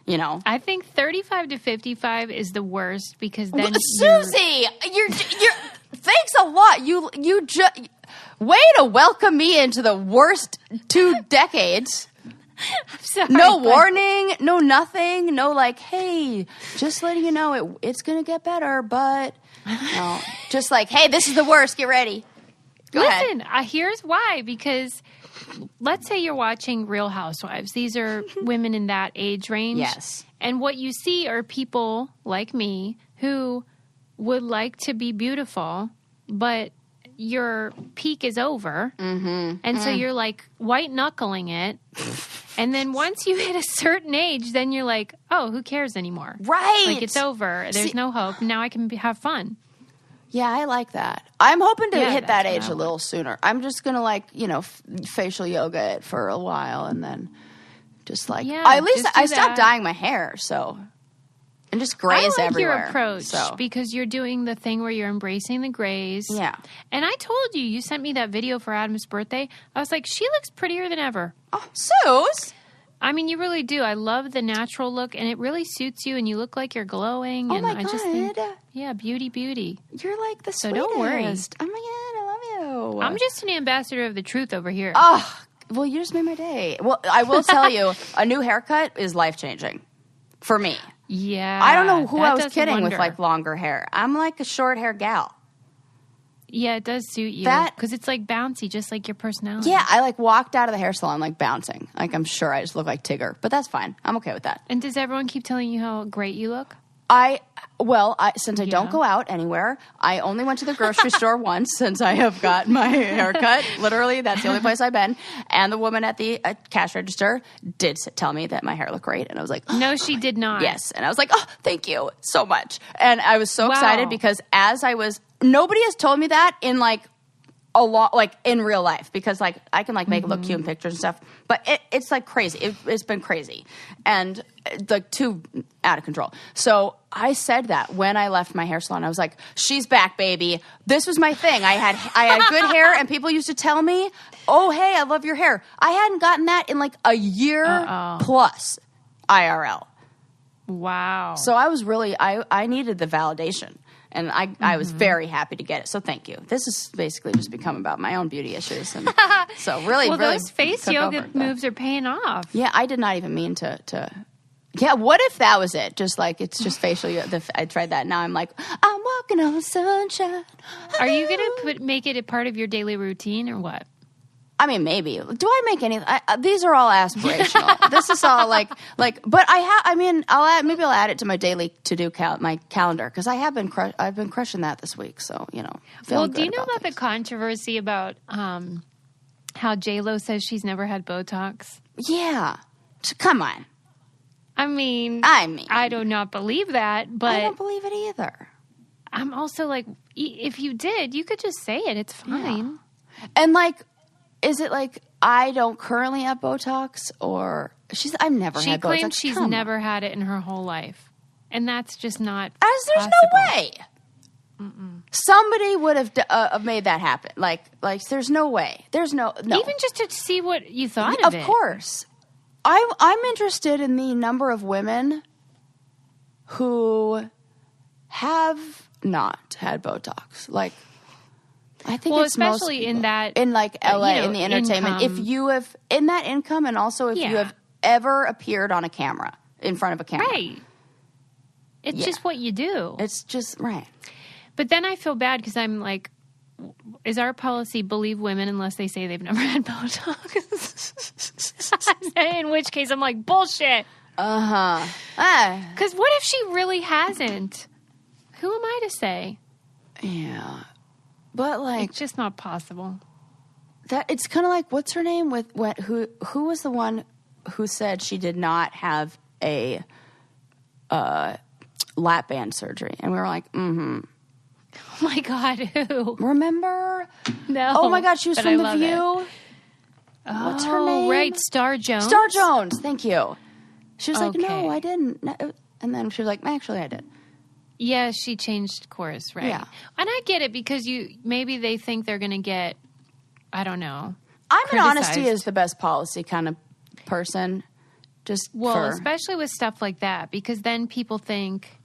You know? I think 35 to 55 is the worst, because then Susie, you're thanks a lot. You just way to welcome me into the worst 2 decades. I'm sorry, no warning, no nothing, no like, hey, just letting you know it's gonna get better, but no, just like, hey, this is the worst. Get ready. Listen, here's why. Because let's say you're watching Real Housewives. These are women in that age range. Yes. And what you see are people like me who would like to be beautiful, but your peak is over. Mm-hmm. And so you're like white knuckling it. And then once you hit a certain age, then you're like, oh, who cares anymore? Right. Like, it's over. There's no hope. Now I can have fun. Yeah, I like that. I'm hoping to hit that age a little sooner. I'm just going to like, you know, facial yoga it for a while, and then just like, at least I stopped dyeing my hair, so, and just grays everywhere. I like your approach because you're doing the thing where you're embracing the grays. Yeah. And I told you sent me that video for Adam's birthday. I was like, she looks prettier than ever. Oh, Suze. I mean, you really do. I love the natural look, and it really suits you, and you look like you're glowing. Oh, and my I God. just think, beauty. You're like the sweetest. So don't worry. Oh, my God, I love you. I'm just an ambassador of the truth over here. Oh, well, you just made my day. Well, I will tell you, a new haircut is life-changing for me. Yeah. I don't know who I was kidding with, like, longer hair. I'm like a short-hair gal. Yeah, it does suit you. Because it's like bouncy, just like your personality. Yeah, I like walked out of the hair salon like bouncing. Like, I'm sure I just look like Tigger. But that's fine. I'm okay with that. And does everyone keep telling you how great you look? Since I don't go out anywhere, I only went to the grocery store once since I have got my haircut. Literally, that's the only place I've been. And the woman at the cash register did tell me that my hair looked great. And I was like, oh, no, she did not. Yes. And I was like, oh, thank you so much. And I was so excited because nobody has told me that in like a lot, like in real life, because like I can like make it look cute in pictures and stuff, but it's like crazy. It's been crazy and like too out of control. So I said that when I left my hair salon, I was like, she's back, baby. This was my thing. I had good hair, and people used to tell me, oh, hey, I love your hair. I hadn't gotten that in like a year plus IRL. Wow. So I was really, I needed the validation. And I was very happy to get it. So thank you. This is basically just become about my own beauty issues. And so really, well, really those face yoga moves are paying off. Yeah, I did not even mean to. Yeah, what if that was it? Just like, it's just facial yoga. I tried that. Now I'm like, I'm walking on sunshine. Are you going to make it a part of your daily routine or what? I mean, maybe. Do I make any? These are all aspirational. This is all like. But I'll add it to my daily to-do my calendar because I've been crushing that this week. So Well, do you know about the controversy about how J-Lo says she's never had Botox? Yeah, come on. I mean, I do not believe that, but I don't believe it either. I'm also like, if you did, you could just say it. It's fine. Yeah. And like. Is it like I don't currently have Botox or I've never had Botox? She claims she's never had it in her whole life. And that's just not There's possible. No way. Somebody would have made that happen. Like there's no way. There's no. Even just to see what you thought of it. Of course. I'm interested in the number of women who have not had Botox. Like, I think it's especially in that in like LA in the entertainment. Income. If you have in that income, and also if you have ever appeared on a camera in front of a camera, right? It's just what you do. It's just right. But then I feel bad because I'm like, is our policy believe women unless they say they've never had Botox? In which case I'm like, bullshit. Because what if she really hasn't? Who am I to say? Yeah. But like, it's just not possible. That it's kind of like, what's her name who was the one who said she did not have a lap band surgery, and we were like, Oh my God, who? Remember? No. Oh my God, she was from The View. What's her name? Right, Star Jones. Star Jones. Thank you. She was like, no, I didn't. And then she was like, actually, I did. Yeah, she changed course, right? Yeah. And I get it because maybe they think they're going to get, I don't know. I'm an honesty is the best policy kind of person. Especially with stuff like that, because then people think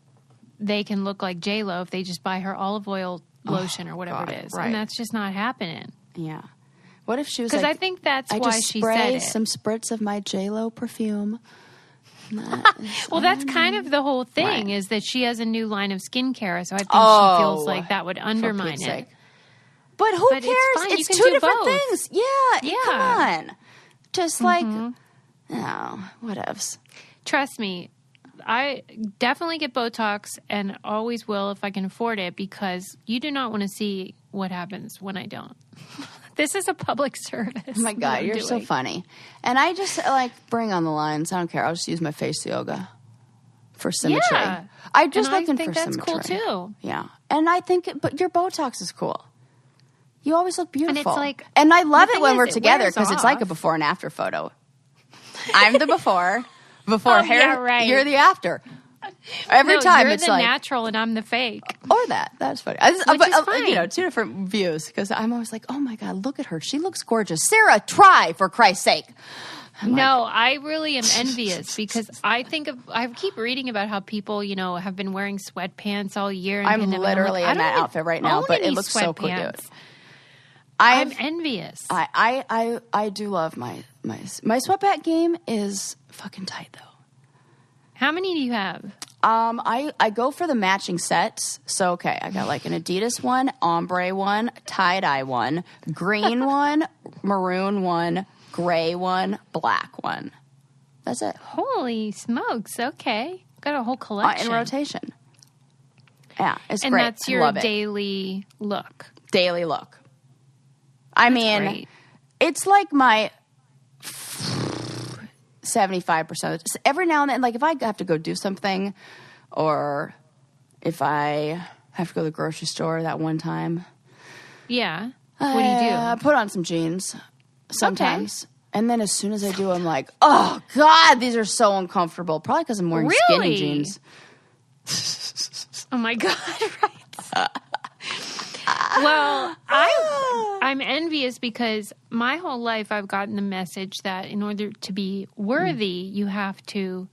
they can look like J-Lo if they just buy her olive oil lotion or whatever it is. Right. And that's just not happening. Yeah. What if she was like... Because I think that's why she said it. Some spritz of my J-Lo perfume. Well, that's kind of the whole thing, is that she has a new line of skincare, so I think she feels like that would undermine it. But who cares? It's two different things. Yeah, come on. Just like, whatevs. Trust me, I definitely get Botox and always will if I can afford it, because you do not want to see what happens when I don't. This is a public service. Oh my God, you're so funny. And I just bring on the lines. I don't care. I'll just use my face yoga for symmetry. Yeah. I'm just looking for symmetry. I think that's cool too. Yeah. And I think, but your Botox is cool. You always look beautiful. And it's like, and I love it when we're together because it's like a before and after photo. I'm the before hair. Yeah, right. You're the after. Every time you're it's the natural and I'm the fake. Or that's funny. Which is fine. Two different views, because I'm always like, oh my God, look at her. She looks gorgeous. Sarah, try, for Christ's sake. I really am envious because I keep reading about how people, have been wearing sweatpants all year. And I'm literally in that outfit right now, but it looks so cute. I'm envious. I do love my sweatpant game is fucking tight though. How many do you have? I go for the matching sets. So, okay, I got like an Adidas one, ombre one, tie-dye one, green one, maroon one, gray one, black one. That's it. Holy smokes. Okay. Got a whole collection. In rotation. Yeah, it's and great. And that's your daily look. Daily look. I mean, great. It's like my 75%. Every now and then, like if I have to go do something, or if I have to go to the grocery store that one time. Yeah. What do you do? I put on some jeans sometimes. Okay. And then as soon as I do, I'm like, oh God, these are so uncomfortable. Probably because I'm wearing skinny jeans. Oh my God, right. Well, I'm envious because my whole life I've gotten the message that in order to be worthy, you have to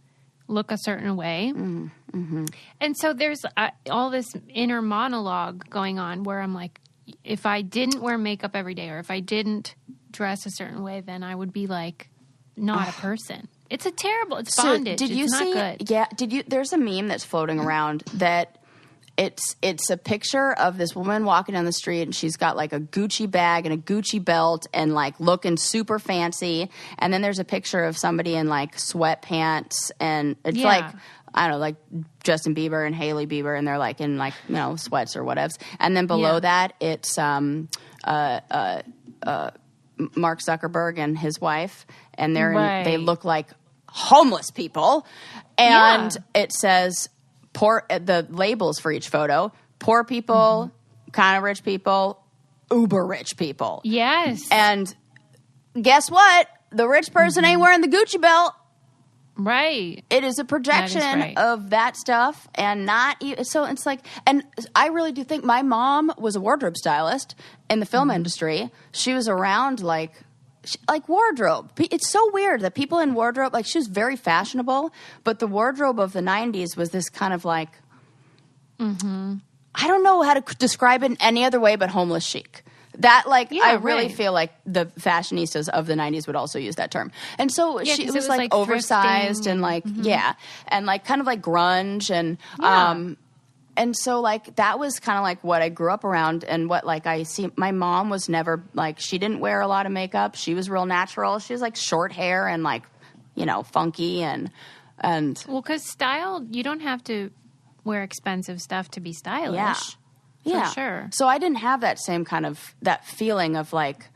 look a certain way. Mm-hmm. And so there's all this inner monologue going on where I'm like, if I didn't wear makeup every day or if I didn't dress a certain way, then I would be like not a person. It's it's bondage. Did you it's see? not good. Yeah. There's a meme that's floating around that it's a picture of this woman walking down the street and she's got like a Gucci bag and a Gucci belt and like looking super fancy. And then there's a picture of somebody in like sweatpants and it's like, I don't know, like Justin Bieber and Hailey Bieber and they're like in like, sweats or whatevs. And then below that, it's Mark Zuckerberg and his wife and they look like homeless people. And it says, the labels for each photo, poor people, kind of rich people, uber rich people. Yes. And guess what? The rich person ain't wearing the Gucci belt. Right. It is a projection of that stuff and not so it's like, and I really do think my mom was a wardrobe stylist in the film industry. She was around like wardrobe. It's so weird that people in wardrobe, like she was very fashionable, but the wardrobe of the 90s was this kind of like, I don't know how to describe it in any other way but homeless chic. That I really feel like the fashionistas of the 90s would also use that term. And so it was like oversized and like, and like kind of like grunge and so, like, that was kind of, like, what I grew up around and what, like, I see. My mom was never, like, she didn't wear a lot of makeup. She was real natural. She was, like, short hair and, like, funky and. Well, because style, you don't have to wear expensive stuff to be stylish. Yeah. For sure. So I didn't have that same kind of, that feeling of, like,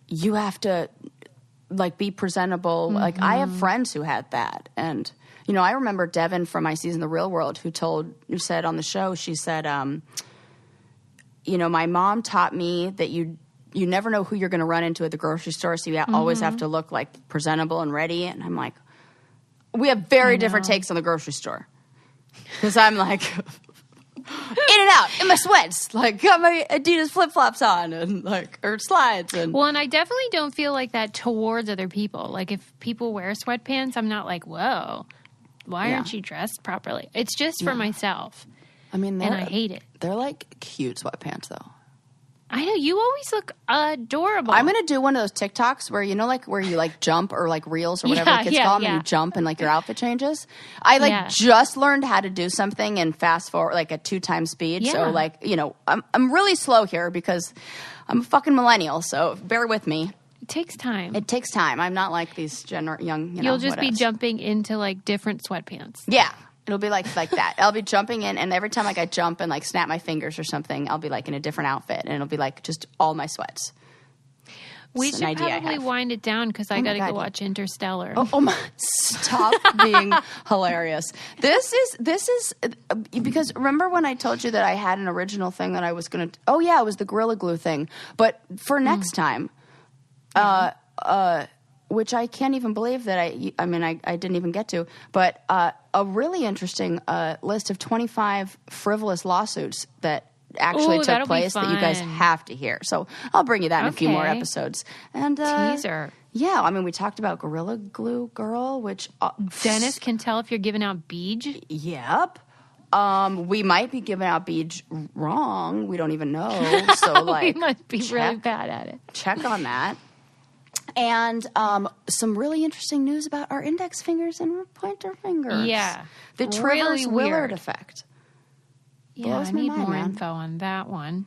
you have to, like, be presentable. Like, I have friends who had that and. I remember Devin from my season The Real World who said on the show, she said, my mom taught me that you never know who you're going to run into at the grocery store, so you always have to look like presentable and ready. And I'm like, we have very different takes on the grocery store. Because I'm like, in and out, in my sweats, like got my Adidas flip-flops on and like, or slides. And I definitely don't feel like that towards other people. Like if people wear sweatpants, I'm not like, whoa. Why aren't you dressed properly? It's just for myself. I mean, and I hate it. They're like cute sweatpants, though. I know. You always look adorable. I'm going to do one of those TikToks where, where you like jump or like reels or whatever the kids call them and you jump and like your outfit changes. I just learned how to do something and fast forward like at 2x speed. Yeah. So like, I'm really slow here because I'm a fucking millennial. So bear with me. It takes time. It takes time. I'm not like these young, You'll just be jumping into like different sweatpants. Yeah. It'll be like that. I'll be jumping in, and every time like I jump and like snap my fingers or something, I'll be like in a different outfit, and it'll be like just all my sweats. We should probably wind it down because I got to go watch Interstellar. Oh my! Stop being hilarious. This is because remember when I told you that I had an original thing that I was going to? Oh yeah, it was the Gorilla Glue thing. But for next time, which I can't even believe that I didn't even get to, but a really interesting list of 25 frivolous lawsuits that actually took place that you guys have to hear. So I'll bring you that in a few more episodes. And teaser. Yeah, we talked about Gorilla Glue Girl, which Dennis can tell if you're giving out beej. Yep. We might be giving out beej wrong. We don't even know. So like, we must be really bad at it. Check on that. And some really interesting news about our index fingers and pointer fingers. Yeah. The Travers Willard effect. Yeah, I need more info on that one.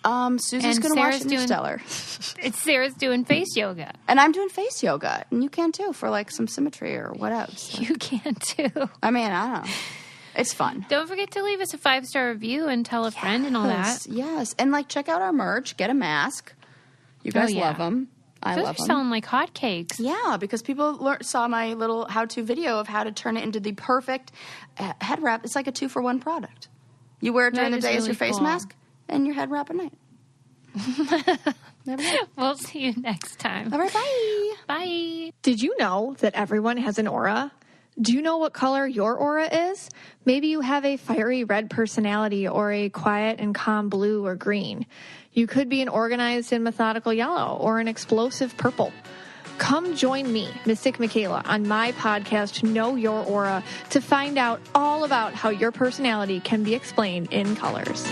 Susie's going to watch Interstellar. Sarah's doing face yoga. And I'm doing face yoga. And you can too for like some symmetry or what else. You can too. I mean, I don't know. It's fun. Don't forget to leave us a 5-star review and tell a friend and all that. Yes. And like check out our merch. Get a mask. You guys love them. I love them. Those are selling like hotcakes. Yeah, because people saw my little how-to video of how to turn it into the perfect head wrap. It's like a 2-for-1 product. You wear it during the day as your face mask and your head wrap at night. We'll see you next time. All right, bye. Bye. Did you know that everyone has an aura? Do you know what color your aura is? Maybe you have a fiery red personality or a quiet and calm blue or green. You could be an organized and methodical yellow or an explosive purple. Come join me, Mystic Michaela, on my podcast, Know Your Aura, to find out all about how your personality can be explained in colors.